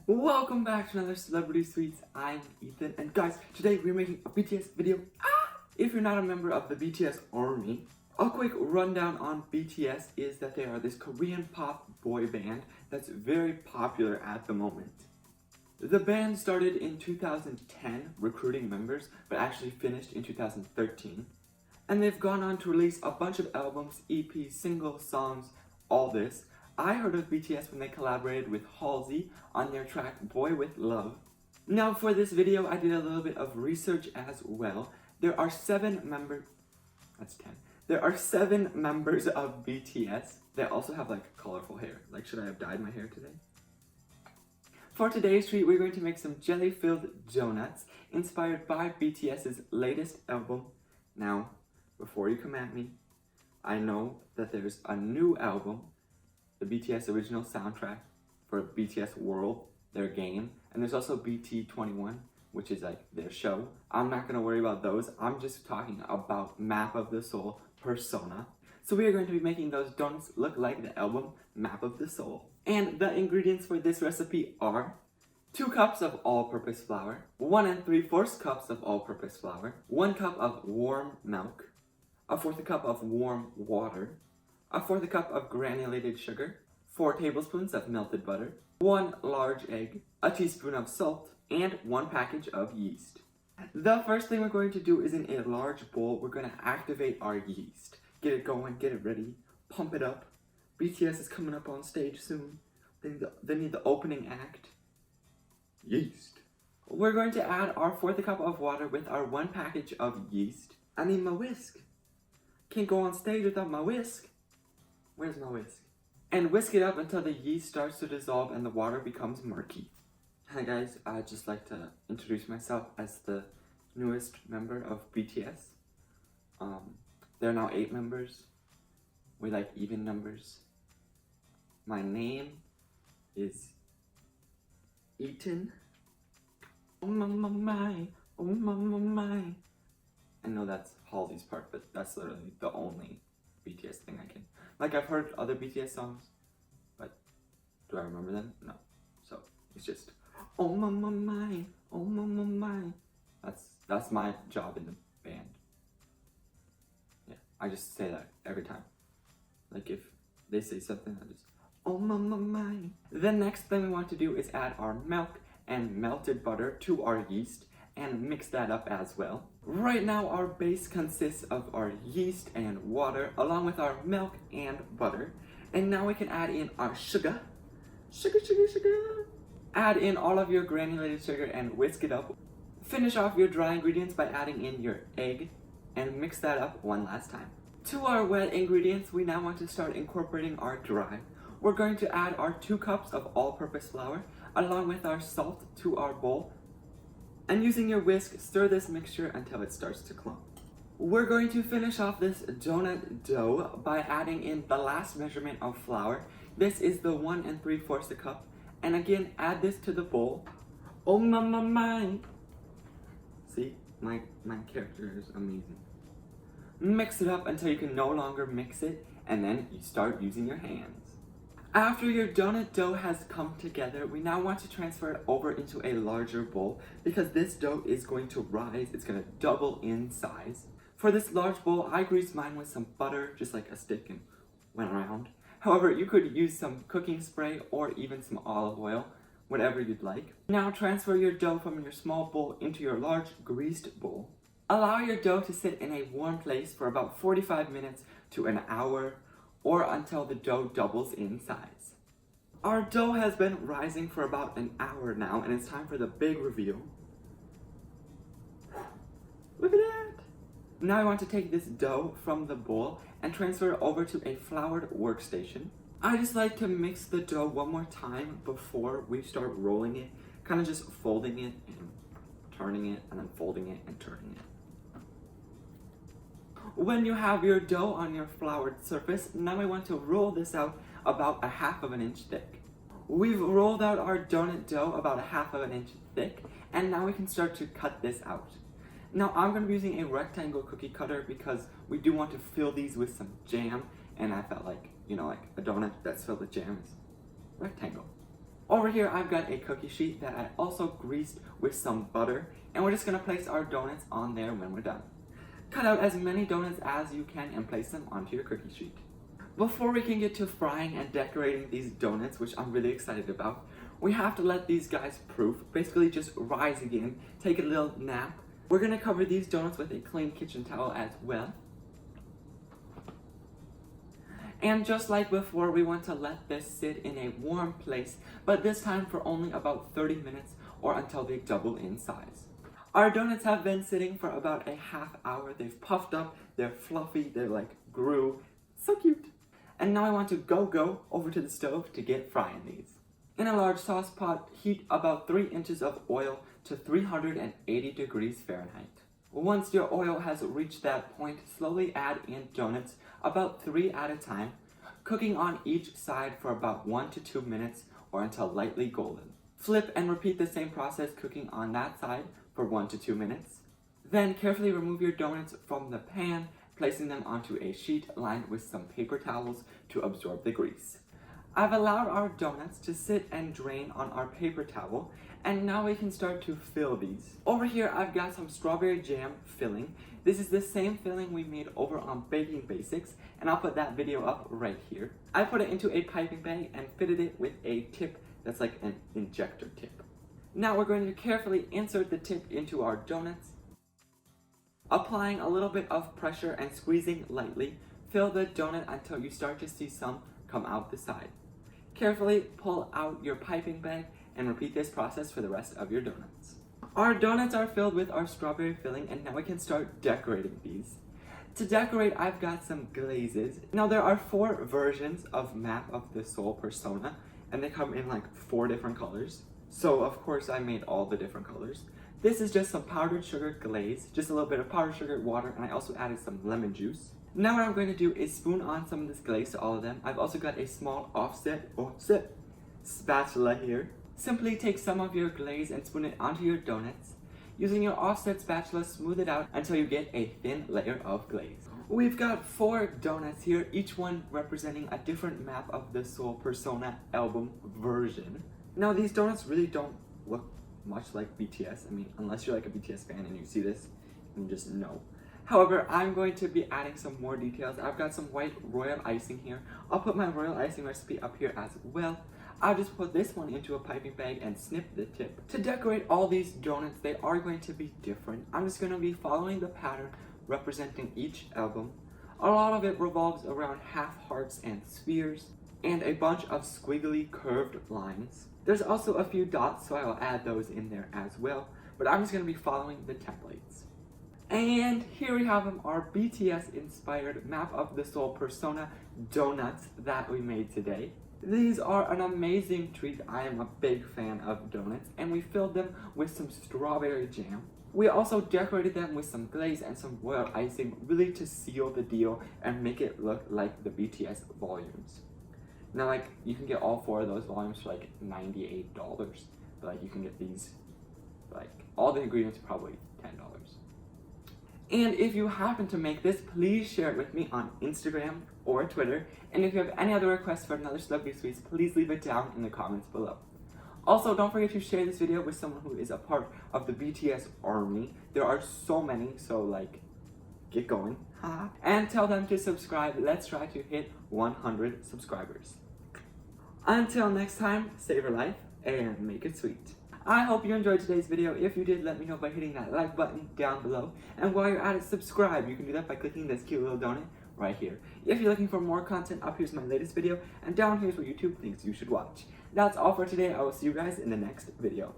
Welcome back to another Celebrity Sweets. I'm Ethan, and guys, today we're making a BTS video. If you're not a member of the BTS army, a quick rundown on BTS is that they are this Korean pop boy band that's very popular at the moment. The band started in 2010 recruiting members, but actually finished in 2013. And they've gone on to release a bunch of albums, EPs, singles, songs, all this. I heard of BTS when they collaborated with Halsey on their track Boy With Love. Now for this video, I did a little bit of research as well. There are 7 members, that's 10. There are 7 members of BTS. They also have like colorful hair. Like, should I have dyed my hair today? For today's treat, we're going to make some jelly-filled donuts inspired by BTS's latest album. Now, before you come at me, I know that there's a new album, the BTS original soundtrack for BTS World, their game, and there's also BT21, which is like their show. I'm not going to worry about those. I'm just talking about Map of the Soul Persona. So we are going to be making those donuts look like the album Map of the Soul. And the ingredients for this recipe are 2 cups of all-purpose flour, 1 3/4 cups of all-purpose flour, 1 cup of warm milk, 1/4 cup of warm water, 1/4 cup of granulated sugar, 4 tablespoons of melted butter, 1 large egg, a teaspoon of salt, and 1 package of yeast. The first thing we're going to do is in a large bowl, we're going to activate our yeast. Get it going, get it ready, pump it up. BTS is coming up on stage soon. They need the opening act. Yeast. We're going to add our 1/4 cup of water with our 1 package of yeast. I need my whisk. Can't go on stage without my whisk. Where's my whisk? And whisk it up until the yeast starts to dissolve and the water becomes murky. Hi guys, I'd just like to introduce myself as the newest member of BTS. There are now 8 members. We like even numbers. My name is Ethan. Oh my, oh my. I know that's Halsey's part, but that's literally the only BTS thing I can. Like, I've heard other BTS songs, but do I remember them? No. So it's just oh my, oh my. That's my job in the band. Yeah, I just say that every time. Like, if they say something, I just oh my. The next thing we want to do is add our milk and melted butter to our yeast and mix that up as well. Right now our base consists of our yeast and water along with our milk and butter. And now we can add in our sugar. Sugar. Add in all of your granulated sugar and whisk it up. Finish off your dry ingredients by adding in your egg and mix that up one last time. To our wet ingredients, we now want to start incorporating our dry. We're going to add our 2 cups of all-purpose flour along with our salt to our bowl. And using your whisk, stir this mixture until it starts to clump. We're going to finish off this donut dough by adding in the last measurement of flour. This is the 1 3/4 cup. And again, add this to the bowl. Oh my. See, my character is amazing. Mix it up until you can no longer mix it, and then you start using your hands. After your donut dough has come together, we now want to transfer it over into a larger bowl because this dough is going to rise, it's going to double in size. For this large bowl, I greased mine with some butter, just like a stick, and went around. However, you could use some cooking spray or even some olive oil, whatever you'd like. Now transfer your dough from your small bowl into your large greased bowl. Allow your dough to sit in a warm place for about 45 minutes to an hour, or until the dough doubles in size. Our dough has been rising for about an hour now, and it's time for the big reveal. Look at that! Now I want to take this dough from the bowl and transfer it over to a floured workstation. I just like to mix the dough one more time before we start rolling it, kind of just folding it and turning it, and then folding it and turning it. When you have your dough on your floured surface, now we want to roll this out about 1/2 inch thick. We've rolled out our donut dough about 1/2 inch thick, and now we can start to cut this out. Now I'm going to be using a rectangle cookie cutter because we do want to fill these with some jam, and I felt like, like a donut that's filled with jam is rectangle. Over here, I've got a cookie sheet that I also greased with some butter, and we're just gonna place our donuts on there when we're done. Cut out as many donuts as you can and place them onto your cookie sheet. Before we can get to frying and decorating these donuts, which I'm really excited about, we have to let these guys proof, basically just rise again, take a little nap. We're gonna cover these donuts with a clean kitchen towel as well. And just like before, we want to let this sit in a warm place, but this time for only about 30 minutes or until they double in size. Our donuts have been sitting for about a half hour. They've puffed up, they're fluffy, they're like grew. So cute. And now I want to go over to the stove to get frying these. In a large sauce pot, heat about 3 inches of oil to 380 degrees Fahrenheit. Once your oil has reached that point, slowly add in donuts, about 3 at a time, cooking on each side for about 1 to 2 minutes or until lightly golden. Flip and repeat the same process, cooking on that side for 1 to 2 minutes. Then carefully remove your donuts from the pan, placing them onto a sheet lined with some paper towels to absorb the grease. I've allowed our donuts to sit and drain on our paper towel, and now we can start to fill these. Over here, I've got some strawberry jam filling. This is the same filling we made over on Baking Basics, and I'll put that video up right here. I put it into a piping bag and fitted it with a tip that's like an injector tip. Now we're going to carefully insert the tip into our donuts. Applying a little bit of pressure and squeezing lightly, fill the donut until you start to see some come out the side. Carefully pull out your piping bag and repeat this process for the rest of your donuts. Our donuts are filled with our strawberry filling, and now we can start decorating these. To decorate, I've got some glazes. Now there are 4 versions of Map of the Soul Persona, and they come in like 4 different colors. So of course I made all the different colors. This is just some powdered sugar glaze, just a little bit of powdered sugar, water, and I also added some lemon juice. Now what I'm going to do is spoon on some of this glaze to all of them. I've also got a small offset spatula here. Simply take some of your glaze and spoon it onto your donuts. Using your offset spatula, smooth it out until you get a thin layer of glaze. We've got 4 donuts here, each one representing a different Map of the Soul Persona album version. Now these donuts really don't look much like BTS. I mean, unless you're like a BTS fan and you see this, you just know. However, I'm going to be adding some more details. I've got some white Royal Icing here. I'll put my Royal Icing recipe up here as well. I'll just put this one into a piping bag and snip the tip. To decorate all these donuts, they are going to be different. I'm just going to be following the pattern representing each album. A lot of it revolves around half hearts and spheres, and a bunch of squiggly curved lines. There's also a few dots, so I'll add those in there as well, but I'm just going to be following the templates. And here we have them, our BTS inspired Map of the Soul Persona donuts that we made today. These are an amazing treat. I am a big fan of donuts, and we filled them with some strawberry jam. We also decorated them with some glaze and some royal icing, really to seal the deal and make it look like the BTS volumes. Now, like, you can get all 4 of those volumes for like $98, but like you can get these, like, all the ingredients are probably $10. And if you happen to make this, please share it with me on Instagram or Twitter. And if you have any other requests for another celebrity sweets, please leave it down in the comments below. Also, don't forget to share this video with someone who is a part of the BTS army. There are so many, so like, get going. And tell them to subscribe. Let's try to hit 100 subscribers. Until next time, save your life and make it sweet. I hope you enjoyed today's video. If you did, let me know by hitting that like button down below. And while you're at it, subscribe. You can do that by clicking this cute little donut right here. If you're looking for more content, up here's my latest video, and down here's what YouTube thinks you should watch. That's all for today. I will see you guys in the next video.